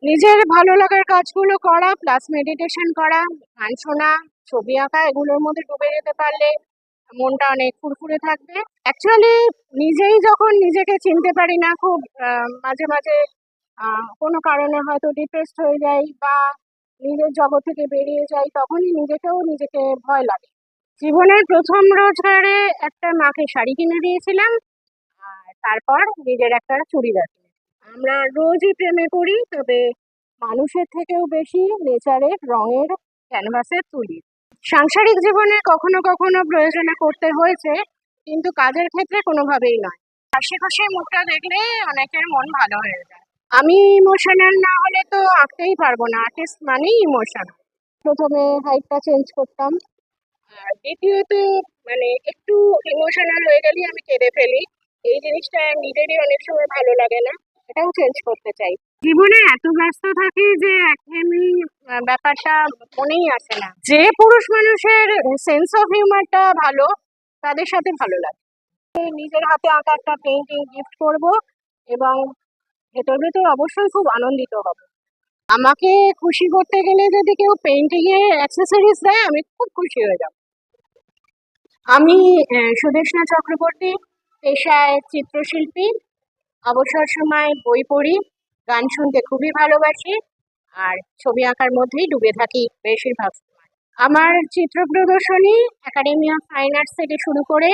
নিজের ভালো লাগার কাজগুলো করা প্লাস মেডিটেশন করা, গান শোনা, ছবি আঁকা এগুলোর মধ্যে ডুবে যেতে পারলে মনটা অনেক ফুরফুরে থাকবে। অ্যাকচুয়ালি নিজেই যখন নিজেকে চিনতে পারি না, খুব মাঝে মাঝে কোনো কারণে হয়তো ডিপ্রেসড হয়ে যাই বা নিজের জগৎ থেকে বেরিয়ে যাই, তখনই নিজেকে ভয় লাগে। জীবনের প্রথম রোজগারে একটা মাকে শাড়ি কিনে দিয়েছিলাম, আর তারপর নিজের একটা চুড়িদার কিনে। আমরা রোজই প্রেমে পড়ি, তবে মানুষের থেকেও বেশি নেচারের রঙের ক্যানভাসে তুলি। সাংসারিক জীবনে কখনো কখনো প্রয়োজনে করতে হয়েছে, কিন্তু কাজের ক্ষেত্রে কোনোভাবেই নয়। হাসি খুশি মুখটা দেখলে অনেকের মন ভালো হয়ে যায়। আমি ইমোশনাল না হলে তো আঁকতেই পারবো না, আর্টিস্ট মানেই ইমোশনাল। প্রথমে হাইটটা চেঞ্জ করতাম, আর দ্বিতীয়ত মানে একটু ইমোশনাল হয়ে গেলেই আমি কেঁদে ফেলি। এই জিনিসটা নিজেরই অনেক সময় ভালো লাগে না, এটাও চেঞ্জ করতে চাই। জীবনে এত ব্যস্ত থাকি যে একঘেয়েমি ব্যাপারটা মনেই আসে না। যে পুরুষ মানুষের সেন্স অফ হিউমারটা ভালো, তাদের সাথে ভালো লাগে। নিজের হাতে আঁকা একটা পেইন্টিং গিফট করব, এবং ভেতর ভেতর অবশ্যই খুব আনন্দিত হব। আমাকে খুশি করতে গেলে যদি কেউ পেইন্টিং এর অ্যাক্সেসরিজ দেয়, আমি খুব খুশি হয়ে যাব। আমি সুদেষ্ণা চক্রবর্তী, পেশায় চিত্রশিল্পী। অবসর সময় বই পড়ি, গান শুনতে খুবই ভালোবাসি, আর ছবি আঁকার মধ্যেই ডুবে থাকি বেশিরভাগ সময়। আমার চিত্র প্রদর্শনী একাডেমি অফ ফাইন আর্টস থেকে শুরু করে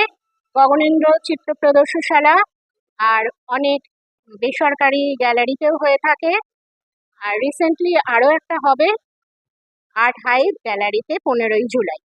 গগনেন্দ্র চিত্র প্রদর্শনশালা আর অনেক বেসরকারি গ্যালারিতেও হয়ে থাকে। আর রিসেন্টলি আরও একটা হবে, আর্ট হাইভ গ্যালারিতে 15ই জুলাই।